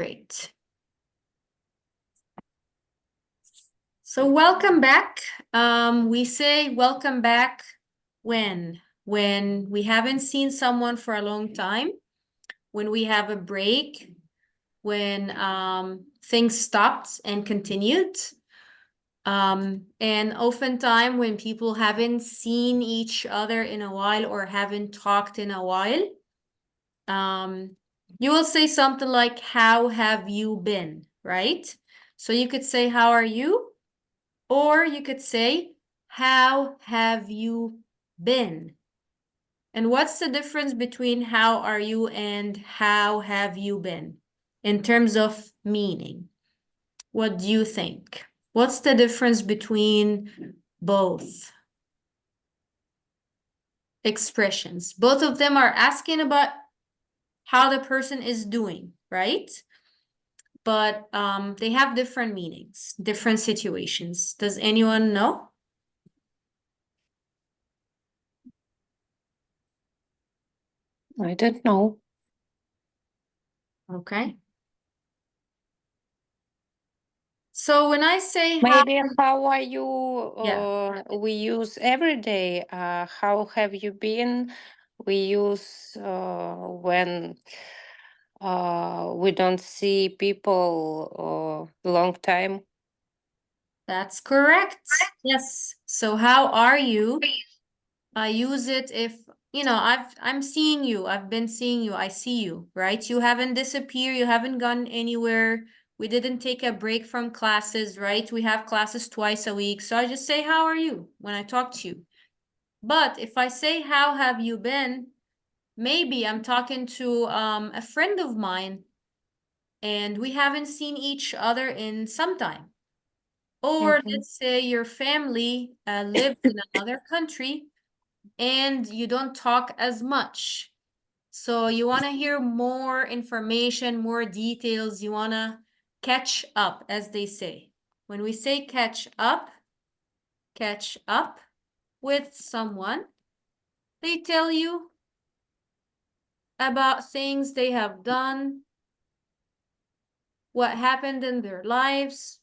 Great. So welcome back. We say welcome back when we haven't seen someone for a long time, when we have a break, when things stopped and continued, and oftentimes when people haven't seen each other in a while or haven't talked in a while. You will say something like, how have you been, right? So you could say, how are you? Or you could say, how have you been? And what's the difference between how are you and how have you been in terms of meaning? What do you think? What's the difference between both expressions? Both of them are asking about how the person is doing, right? But they have different meanings, different situations. Does anyone know? I don't know. Okay. So when I say Maybe how are you? We use every day. How have you been? We use when we don't see people long time. That's correct. Yes. So how are you? I use it if, I'm seeing you. I've been seeing you. I see you, right? You haven't disappeared. You haven't gone anywhere. We didn't take a break from classes, right? We have classes twice a week. So I just say, how are you when I talk to you? But if I say, how have you been? Maybe I'm talking to a friend of mine and we haven't seen each other in some time. Or let's say your family lives in another country and you don't talk as much. So you want to hear more information, more details. You want to catch up, as they say. When we say catch up with someone, they tell you about things they have done, what happened in their lives,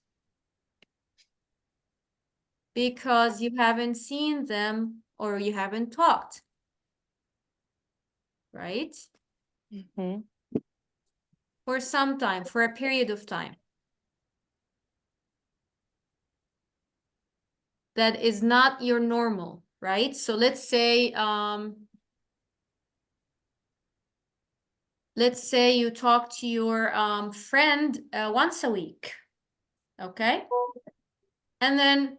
because you haven't seen them or you haven't talked, right? For some time, for a period of time. That is not your normal, right? So let's say you talk to your friend once a week, okay? And then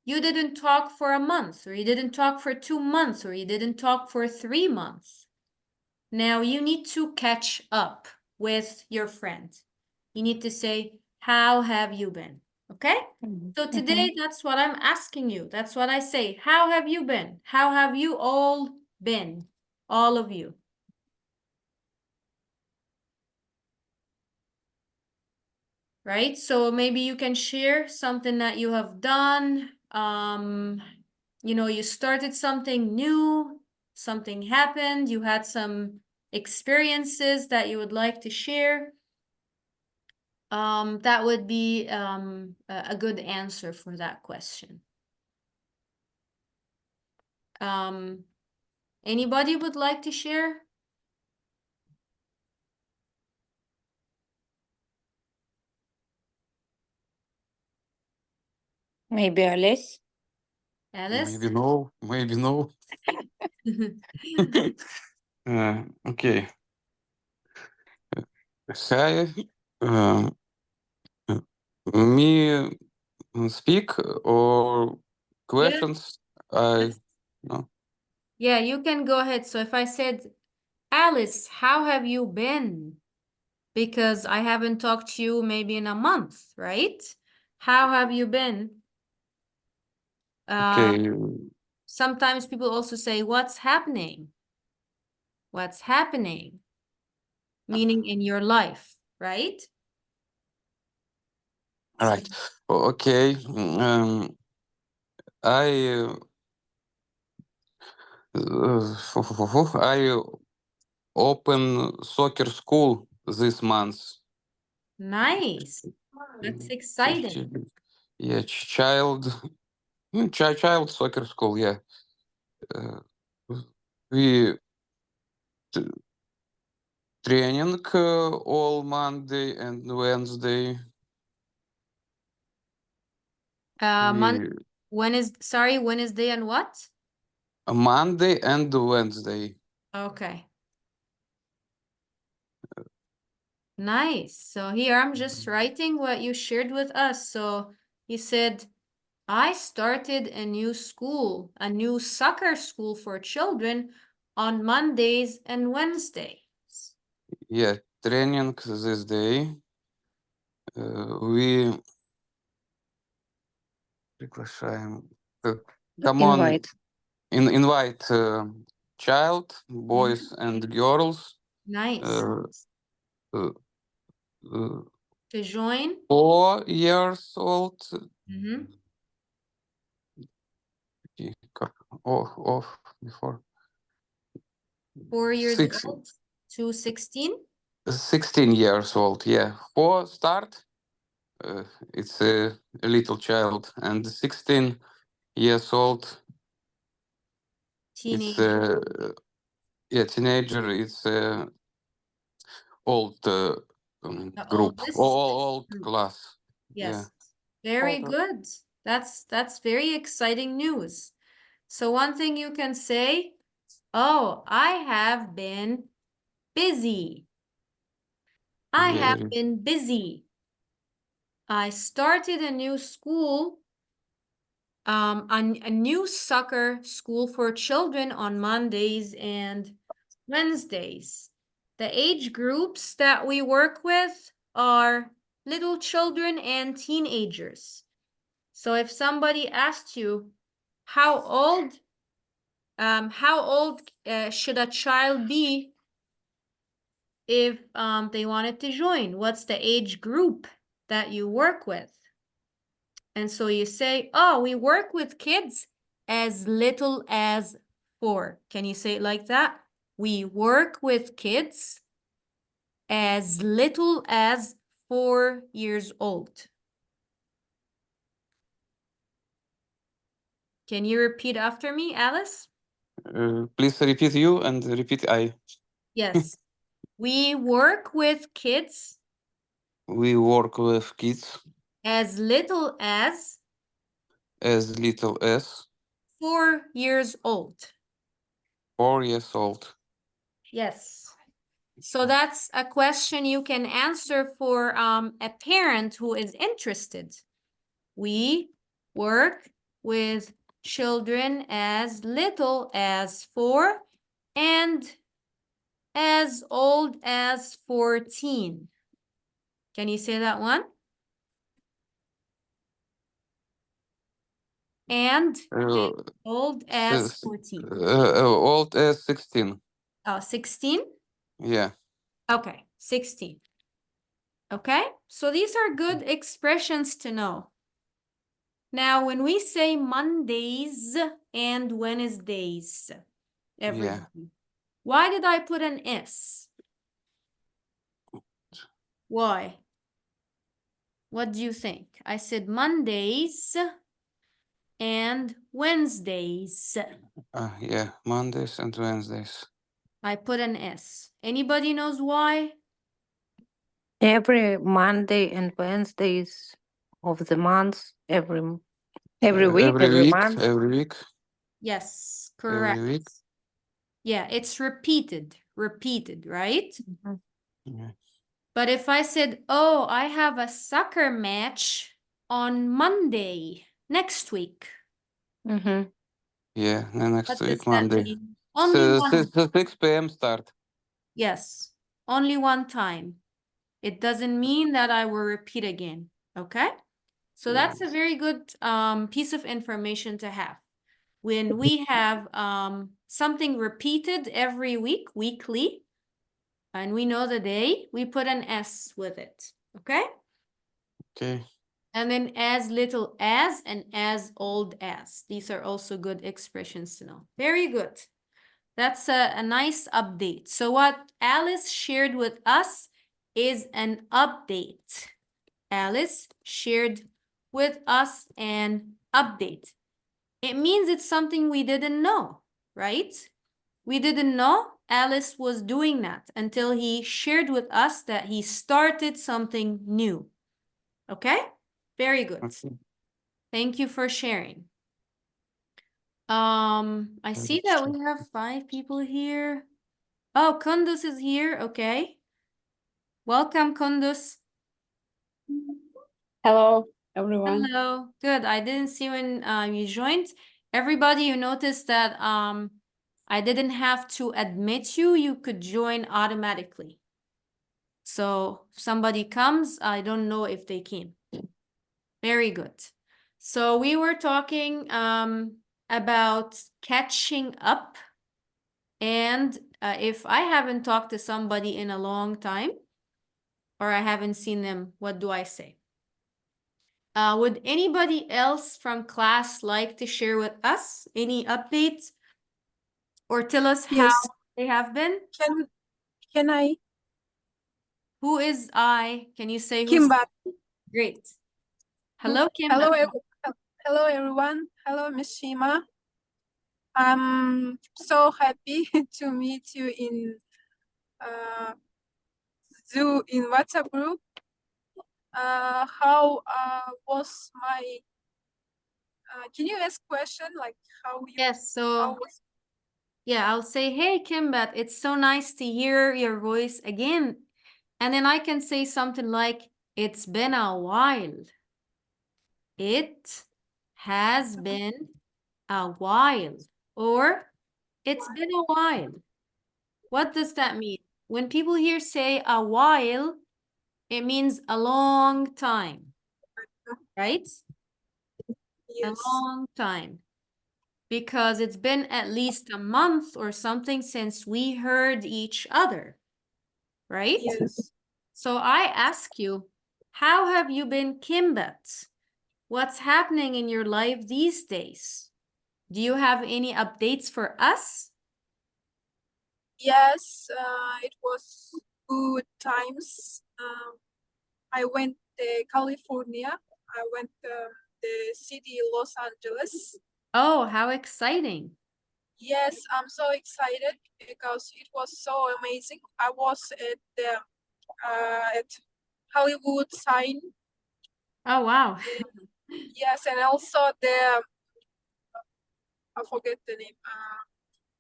you didn't talk for a month, or you didn't talk for 2 months, or you didn't talk for 3 months. Now you need to catch up with your friend. You need to say, how have you been? Okay? So today, that's what I'm asking you. That's what I say. How have you been? How have you all been? All of you. Right? So maybe you can share something that you have done. You started something new, something happened, you had some experiences that you would like to share. That would be a good answer for that question. Anybody would like to share? Maybe Alice. Alice? Maybe no, maybe no. Okay. Hi. Me speak or questions? No. Yeah, you can go ahead. So if I said, Alice, how have you been? Because I haven't talked to you maybe in a month, right? How have you been? Okay. Sometimes people also say, what's happening? What's happening? Meaning in your life, right? All right. Okay. I I open soccer school this month. Nice. That's exciting. Yeah, child soccer school. Yeah, we training all Monday and Wednesday. Wednesday and what? Monday and Wednesday. Okay. Nice. So here I'm just writing what you shared with us. So you said, I started a new school, a new soccer school for children on Mondays and Wednesdays. Yeah, training this day. We приглашаем. Come on, Invite. invite child, boys and girls. Nice. Uh, uh, To join? 4 years old. Mm-hmm. Off before 4 years 6, old to 16? 16 years old. Yeah, 4 start. It's a little child, and 16 years old. It's Teenager. yeah, teenager. It's old The group, oldest old group. class. Yes. Yeah. Very good. That's very exciting news. So one thing you can say, oh, I have been busy. I have Very, been busy. I started a new school, a new soccer school for children on Mondays and Wednesdays. The age groups that we work with are little children and teenagers. So if somebody asked you, how old should a child be if they wanted to join? What's the age group that you work with? And so you say, oh, we work with kids as little as 4. Can you say it like that? We work with kids as little as 4 years old. Can you repeat after me, Alice? please repeat you and repeat I. Yes. We work with kids We work with kids as little as as little as 4 years old. 4 years old. Yes. So that's a question you can answer for a parent who is interested. We work with children as little as 4 and as old as 14. Can you say that one? And old as 14. Old as 16. Oh, 16? Yeah. Okay, 16. Okay, so these are good expressions to know. Now, when we say Mondays and Wednesdays, everybody, why did I put an S? Why? What do you think? I said Mondays and Wednesdays. Yeah, Mondays and Wednesdays. I put an S. Anybody knows why? Every Monday and Wednesdays of the month, every week, every month. Every week. Yes, Every correct. week. Yeah, it's repeated, right? Yeah. But if I said, oh, I have a soccer match on Monday next week. Mm-hmm. Yeah, next What week, does that Monday. mean? Only one. 6 p.m. start. Yes, only one time. It doesn't mean that I will repeat again, okay? So that's a very good piece of information to have. When we have something repeated every week, weekly, and we know the day, we put an S with it, okay? Okay. And then as little as and as old as. These are also good expressions to know. Very good. That's a nice update. So what Alice shared with us is an update. Alice shared with us an update. It means it's something we didn't know, right? We didn't know Alice was doing that until he shared with us that he started something new. Okay? Very good. Okay. Thank you for sharing. I see that we have 5 people here. Oh, Kundus is here. Okay. Welcome, Kundus. Hello, everyone. Hello. Good. I didn't see when you joined. Everybody, you noticed that I didn't have to admit you. You could join automatically. So if somebody comes, I don't know if they came. Very good. So we were talking about catching up. And if I haven't talked to somebody in a long time, or I haven't seen them, what do I say? Would anybody else from class like to share with us any updates or tell us how Yes. they have been? Can I? Who is I? Can you say who's Kimba. great? Hello, Kim. Hello, everyone. Hello, Miss Shima. I'm so happy to meet you in Zoom in WhatsApp group. How was my? Can you ask question like how you? Yes, How so was? yeah, I'll say, hey, Kimbat, it's so nice to hear your voice again. And then I can say something like, it's been a while. It has been a while. Or it's been a while. What does that mean? When people here say a while, it means a long time, right? A Yes. long time. Because it's been at least a month or something since we heard each other, right? Yes. So I ask you, how have you been, Kimbat? What's happening in your life these days? Do you have any updates for us? Yes. It was good times. I went to California. I went to the city Los Angeles. Oh, how exciting. Yes, I'm so excited because it was so amazing. I was at the at Hollywood sign. Oh, wow. Yes, and also the I forget the name.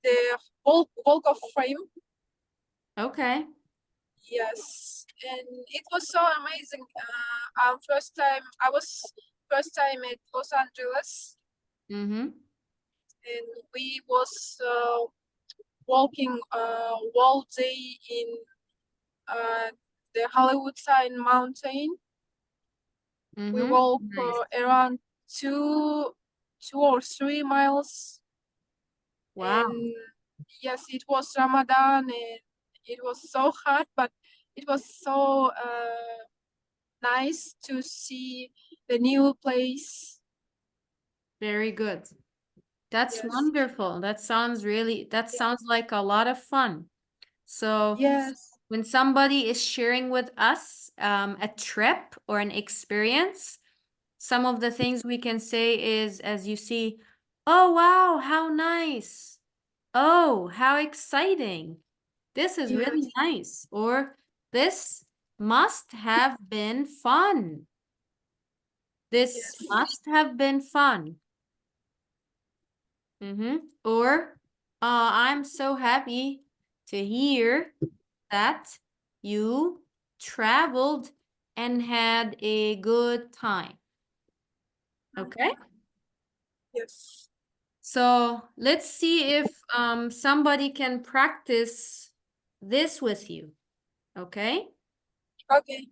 The Walk of Fame. Okay. Yes, and it was so amazing. I was first time at Los Angeles, Mm-hmm. and we was walking all day in the Hollywood Sign Mountain. We Mm-hmm. walk Nice. around 2 or 3 miles. Wow. And yes, it was Ramadan and it was so hot, but it was so nice to see the new place. Very good. That's Yes. wonderful. That sounds like a lot of fun. So Yes. when somebody is sharing with us a trip or an experience, some of the things we can say is, as you see, oh, wow, how nice. Oh, how exciting. This is really Yes. nice. Or this must have been fun. This Yes. must have been fun. Or I'm so happy to hear that you traveled and had a good time. Okay? Yes. So let's see if somebody can practice this with you. Okay? Okay.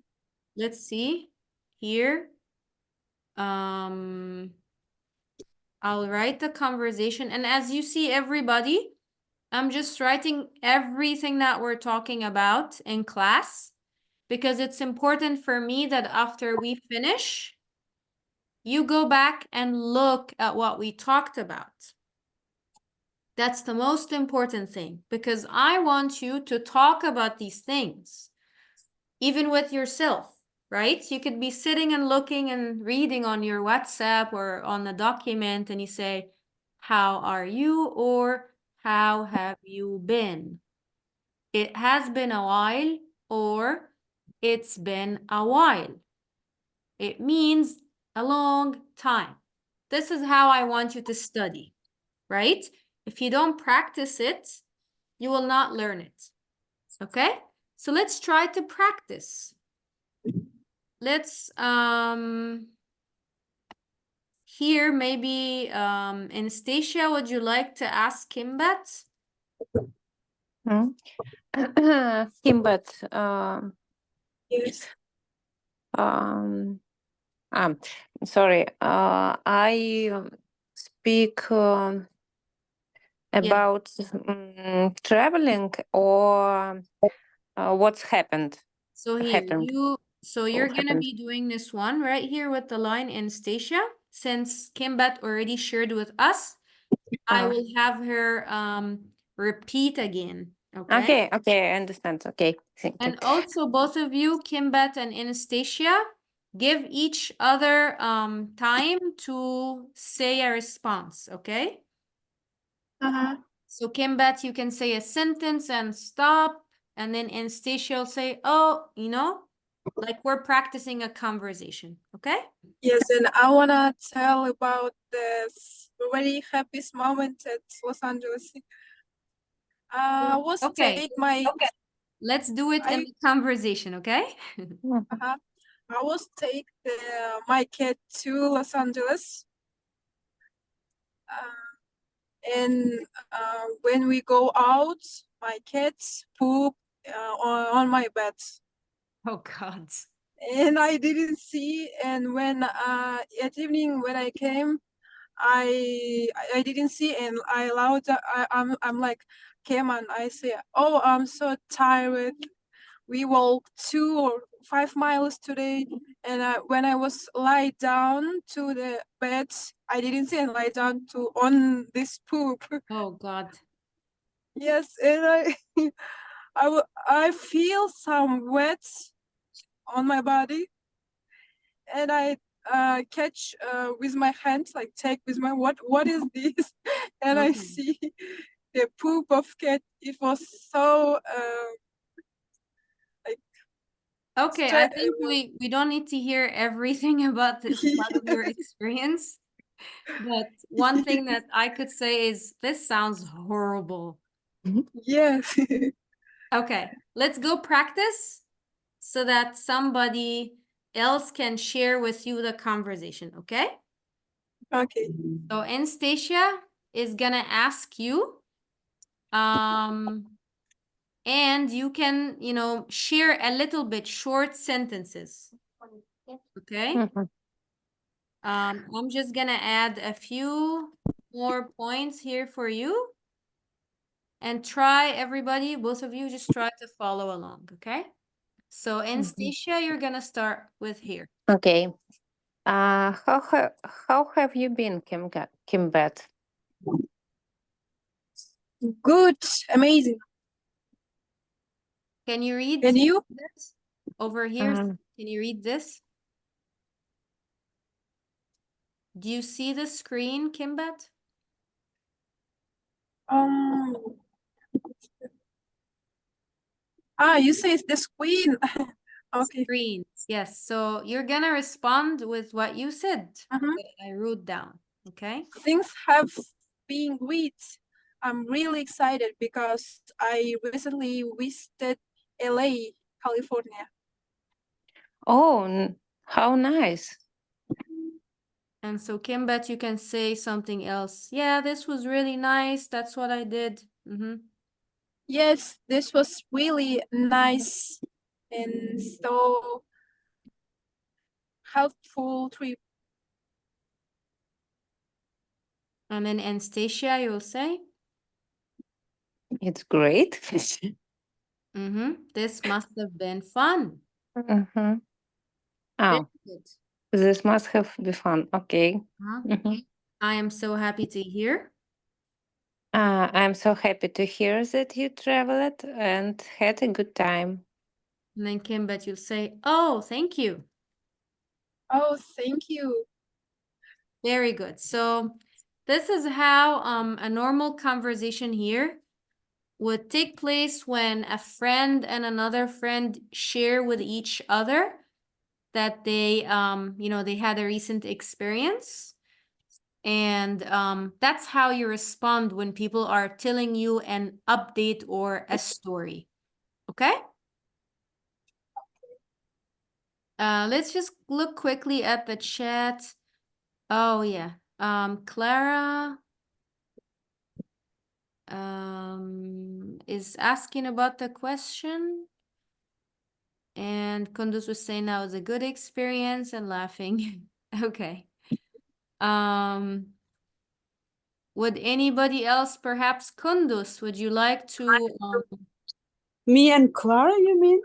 Let's see here. I'll write the conversation. And as you see, everybody, I'm just writing everything that we're talking about in class because it's important for me that after we finish, you go back and look at what we talked about. That's the most important thing because I want you to talk about these things. even with yourself, right? You could be sitting and looking and reading on your WhatsApp or on a document, and you say, how are you? Or how have you been? It has been a while, or it's been a while. It means a long time. This is how I want you to study, right? If you don't practice it, you will not learn it. Okay? So let's try to practice. Let's here maybe Anastasia, would you like to ask Kimbat? Kimbat, Yes. sorry, I speak about traveling or what's happened. So here, you're gonna be doing this one right here with the line Anastasia. Since Kimbat already shared with us, I will have her repeat again. Okay. Okay, I understand. Okay, thank you. And also both of you, Kimbat and Anastasia, give each other time to say a response, okay? So Kimbat, you can say a sentence and stop, and then Anastasia will say, oh, like we're practicing a conversation, okay? Yes, and I wanna tell about this very happiest moment at Los Angeles. I was Okay. take my Let's do it in the conversation, okay? I was take my kid to Los Angeles. And when we go out, my kids poop on my bed. Oh God. And I didn't see. And when at evening when I came, I didn't see, and I allowed. I'm like, came and I say, oh, I'm so tired. We walked 2 or 5 miles today, and when I was lie down to the bed, I didn't see and lie down to on this poop. Oh God. Yes, and I feel some wet on my body, and I catch with my hands, like take with my what is this? And I see the poop of cat. It was so Okay, I think we don't need to hear everything about this part of your experience. But one thing that I could say is this sounds horrible. Yes. Okay, let's go practice so that somebody else can share with you the conversation, okay? Okay. So Anastasia is gonna ask you, and you can, share a little bit short sentences, okay? I'm just gonna add a few more points here for you. And try, everybody, both of you, just try to follow along, okay? So Anastasia, you're gonna start with here. Okay. How have you been, Kimbat? Good, amazing. Can you read And you? this over here? Can you read this? Do you see the screen, Kimbat? You say it's the screen. Okay. Screens, yes. So you're gonna respond with what you said. That I wrote down, okay? Things have been great. I'm really excited because I recently visited LA, California. Oh, how nice. And so Kimbat, you can say something else. Yeah, this was really nice. That's what I did. Yes, this was really nice and so helpful trip. And then Anastasia, you will say? It's great. This must have been fun. Oh, this must have been fun. Okay. I am so happy to hear. I'm so happy to hear that you traveled and had a good time. And then Kimbet, you'll say, oh, thank you. Oh, thank you. Very good. So this is how a normal conversation here would take place when a friend and another friend share with each other that they they had a recent experience. And that's how you respond when people are telling you an update or a story. Okay? Let's just look quickly at the chat. Oh, yeah. Clara is asking about the question. And Kunduz was saying that was a good experience and laughing. Okay. Would anybody else, perhaps Kunduz, would you like to Me and Clara, you mean?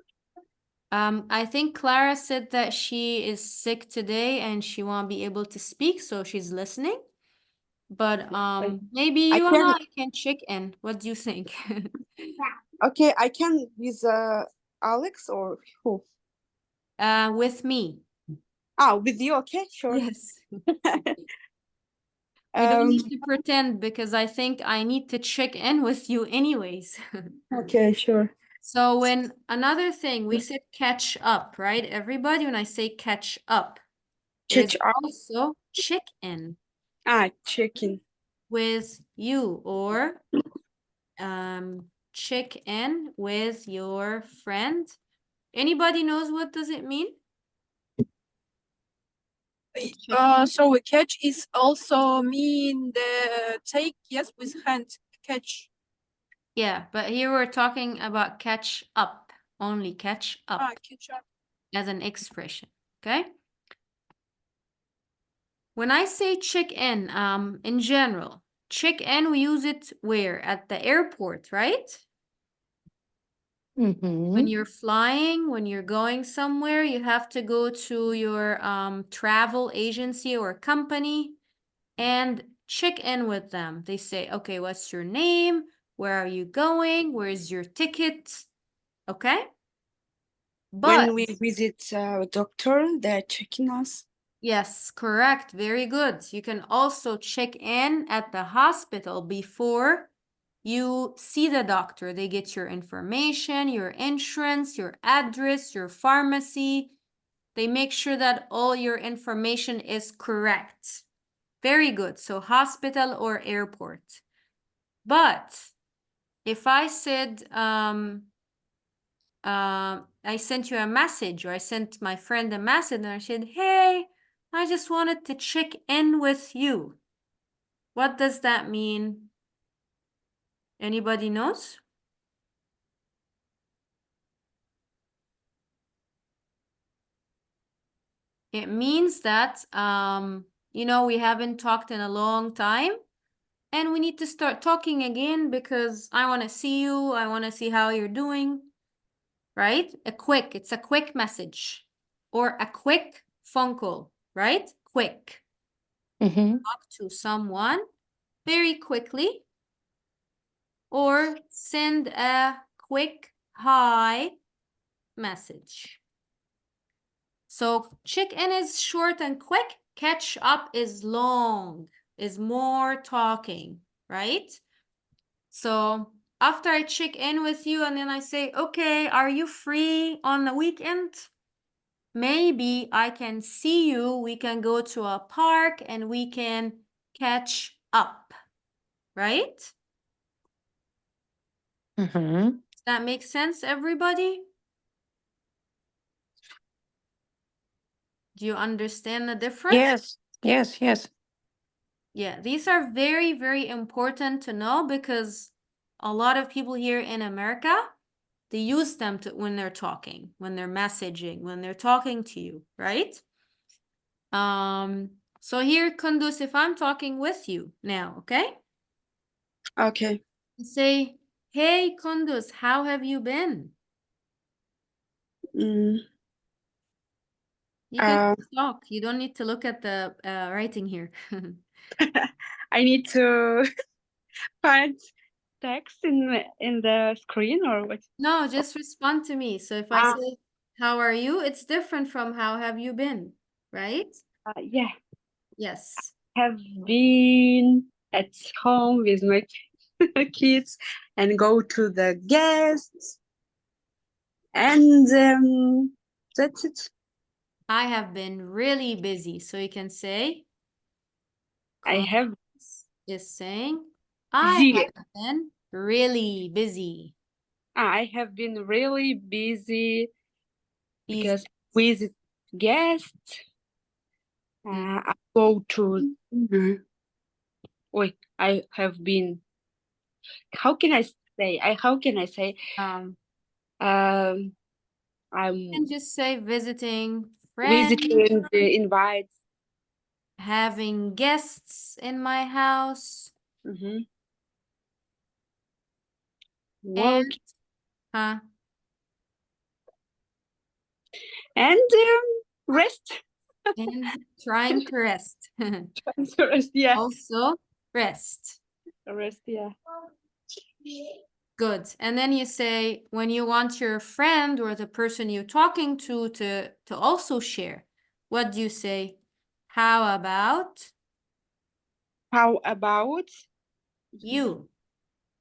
I think Clara said that she is sick today and she won't be able to speak, so she's listening. But maybe you and I can check in. What do you think? Okay, I can with Alex or who? With me. With you, okay, sure. Yes. You don't Um, need to pretend because I think I need to check in with you anyways. okay, sure. So when another thing, we said catch up, right? Everybody, when I say catch up, there's Check up. also check in Checking. with you or check in with your friend. Anybody knows what does it mean? So a catch is also mean the take, yes, with hand, catch. Yeah, but here we're talking about catch up, only catch up Catch up. as an expression, okay? When I say check in general, check in, we use it where? At the airport, right? When you're flying, when you're going somewhere, you have to go to your travel agency or company and check in with them. They say, okay, what's your name? Where are you going? Where's your ticket? Okay? But When we visit a doctor, they're checking us. yes, correct. Very good. You can also check in at the hospital before you see the doctor. They get your information, your insurance, your address, your pharmacy. They make sure that all your information is correct. Very good. So hospital or airport. But if I said, I sent you a message or I sent my friend a message and I said, hey, I just wanted to check in with you. What does that mean? Anybody knows? It means that, we haven't talked in a long time and we need to start talking again because I want to see you. I want to see how you're doing, right? It's a quick message or a quick phone call, right? Quick. Talk to someone very quickly or send a quick hi message. So check in is short and quick. Catch up is long, is more talking, right? So after I check in with you and then I say, okay, are you free on the weekend? Maybe I can see you. We can go to a park and we can catch up, right? Does that make sense, everybody? Do you understand the difference? Yes. Yeah, these are very, very important to know because a lot of people here in America, they use them when they're talking, when they're messaging, when they're talking to you, right? So here, Kunduz, if I'm talking with you now, okay? Okay. Say, hey, Kunduz, how have you been? You can talk. You don't need to look at the writing here. I need to find text in the screen or what? No, just respond to me. So if I Ah, say, how are you? It's different from how have you been, right? yeah. Yes. Have been at home with my kids and go to the guests, and that's it. I have been really busy. So you can say, I have Constance is saying, I busy. have been really busy. I have been really busy Busy. because with guests, I go to. Wait, I have been. How can I say? How can I say? You Um, can I'm just say visiting friends, visiting the invites. having guests in my house, Mm-hmm. and Work huh, and rest. and trying to rest. Rest, yeah. Also, rest. Rest, yeah. Good. And then you say when you want your friend or the person you're talking to also share, what do you say? How about How about you?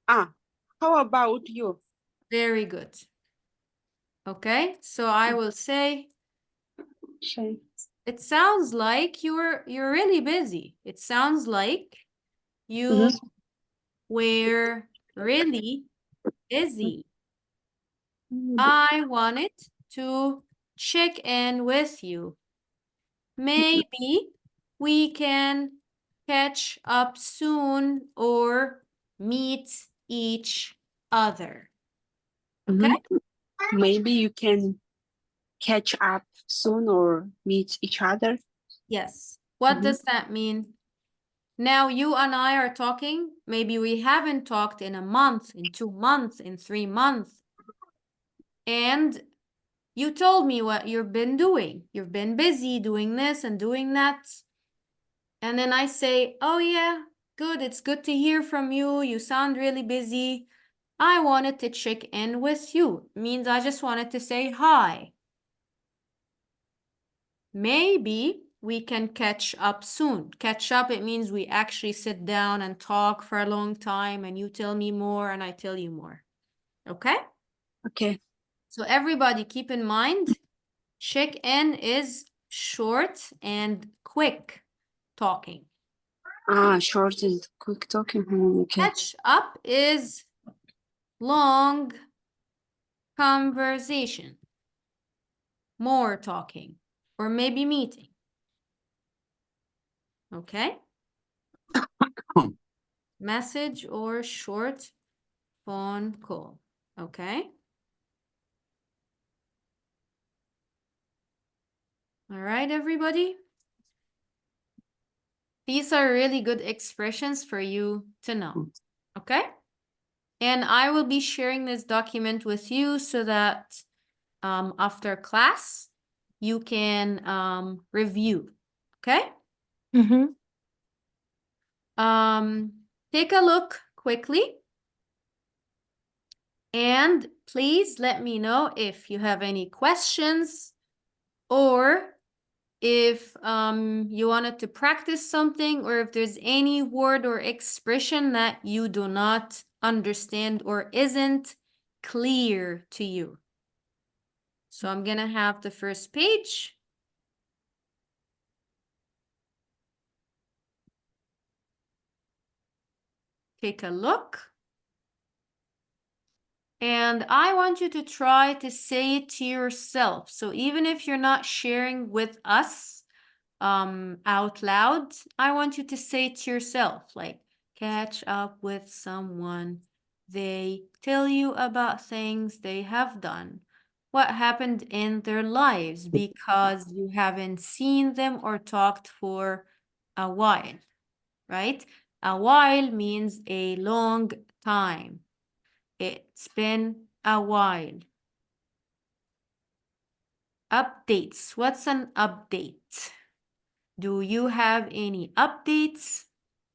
how about you? Very good. Okay, so I will say Shane? it sounds like you're really busy. It sounds like you Mhm. were really busy. I wanted to check in with you. Maybe we can catch up soon or meet each other. Okay? Mhm. Maybe you can catch up soon or meet each other. Yes. What Mhm. does that mean? Now you and I are talking. Maybe we haven't talked in a month, in 2 months, in 3 months. And you told me what you've been doing. You've been busy doing this and doing that. And then I say, oh yeah, good. It's good to hear from you. You sound really busy. I wanted to check in with you. Means I just wanted to say hi. Maybe we can catch up soon. Catch up, it means we actually sit down and talk for a long time and you tell me more and I tell you more. Okay? Okay. So everybody keep in mind, check in is short and quick talking. Short and quick talking. Okay. Catch up is long conversation, more talking, or maybe meeting. Okay? Message or short phone call. Okay? All right, everybody? These are really good expressions for you to know. Okay? And I will be sharing this document with you so that after class, you can review. Okay? Mm-hmm. Take a look quickly. And please let me know if you have any questions or if you wanted to practice something or if there's any word or expression that you do not understand or isn't clear to you. So I'm gonna have the first page. Take a look. And I want you to try to say it to yourself. So even if you're not sharing with us out loud, I want you to say it to yourself, like catch up with someone. They tell you about things they have done, what happened in their lives because you haven't seen them or talked for a while, right? A while means a long time. It's been a while. Updates. What's an update? Do you have any updates?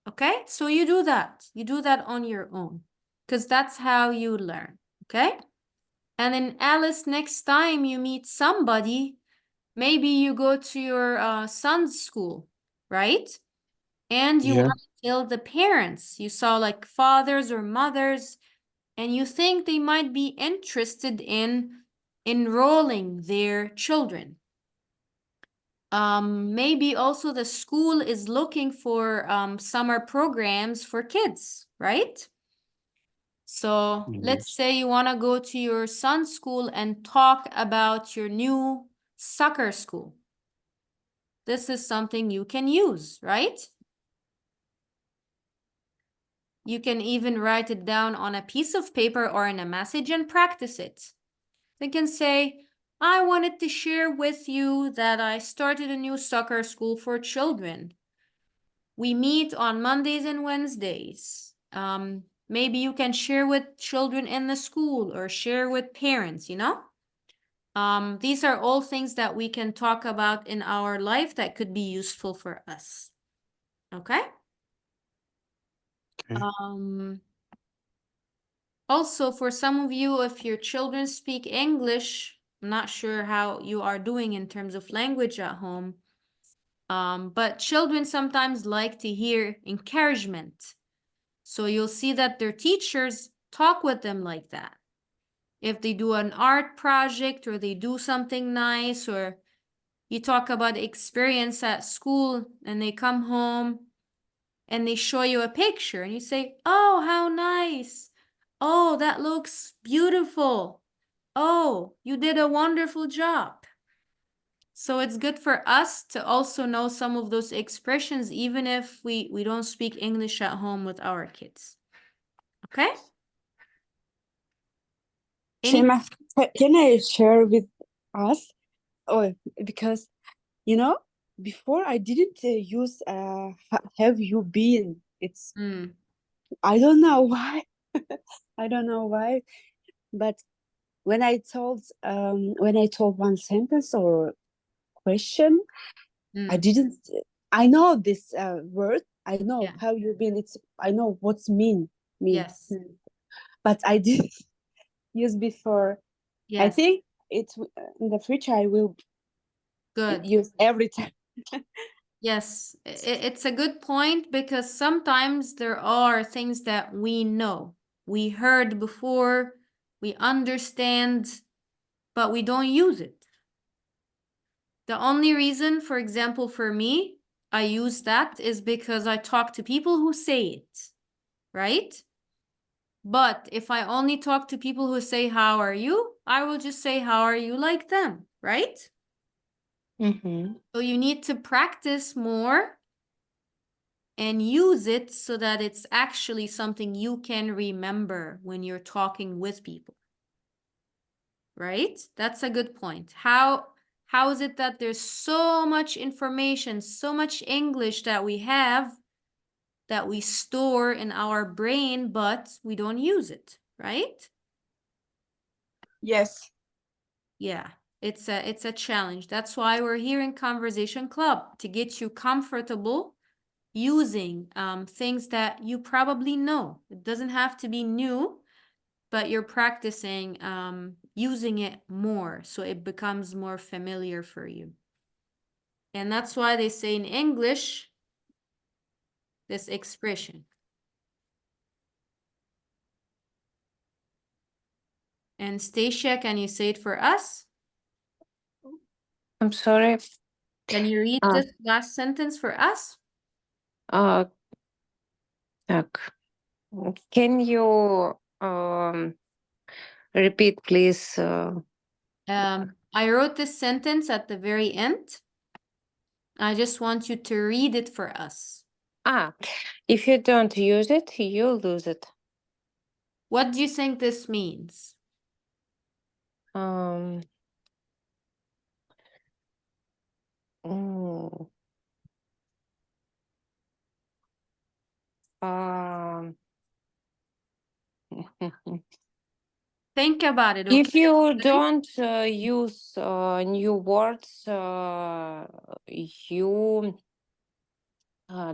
Okay, so you do that. You do that on your own. because that's how you learn, okay? And then Alice, next time you meet somebody, maybe you go to your son's school, right? And you Yeah. want to tell the parents. You saw like fathers or mothers, and you think they might be interested in enrolling their children. Maybe also the school is looking for summer programs for kids, right? So let's say you want to go to your son's school and talk about your new soccer school. This is something you can use, right? You can even write it down on a piece of paper or in a message and practice it. They can say, I wanted to share with you that I started a new soccer school for children. We meet on Mondays and Wednesdays. Maybe you can share with children in the school or share with parents, you know? These are all things that we can talk about in our life that could be useful for us. Okay? Okay. Also, for some of you, if your children speak English, I'm not sure how you are doing in terms of language at home, but children sometimes like to hear encouragement. So you'll see that their teachers talk with them like that. If they do an art project or they do something nice, or you talk about experience at school and they come home and they show you a picture and you say, oh, how nice. Oh, that looks beautiful. Oh, you did a wonderful job. So it's good for us to also know some of those expressions, even if we don't speak English at home with our kids. Okay? Shema, can I share with us? Oh, because you know, before I didn't use have you been? It's I don't know why. I don't know why, but when I told one sentence or question, I didn't. I know this word. I know Yeah. how you been. I know what's mean. Yes. But I didn't use before. I Yes. think it's in the future I will Good. use every time. Yes, it's a good point because sometimes there are things that we know, we heard before, we understand, but we don't use it. The only reason, for example, for me, I use that is because I talk to people who say it, right? But if I only talk to people who say, how are you? I will just say, how are you like them, right? So you need to practice more and use it so that it's actually something you can remember when you're talking with people. Right? That's a good point. How is it that there's so much information, so much English that we have that we store in our brain, but we don't use it, right? Yes. Yeah, it's a challenge. That's why we're here in Conversation Club, to get you comfortable using things that you probably know. It doesn't have to be new, but you're practicing using it more so it becomes more familiar for you. And that's why they say in English this expression. And Stacia, can you say it for us? I'm sorry. Can you read this last sentence for us? Так. Can you repeat, please? I wrote this sentence at the very end. I just want you to read it for us. If you don't use it, you lose it. What do you think this means? Um, mm, um, Think about it, If okay? you don't use new words, you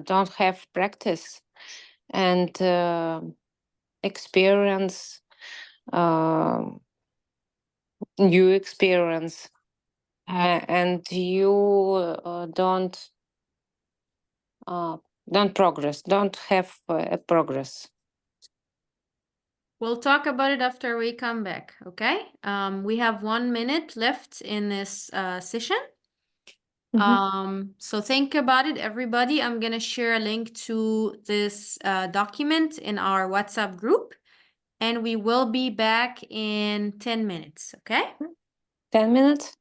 don't have practice, and experience new experience, and you don't progress, don't have a progress. We'll talk about it after we come back, okay? We have 1 minute left in this session. So think about it, everybody. I'm gonna share a link to this document in our WhatsApp group, and we will be back in 10 minutes, okay? 10 minutes?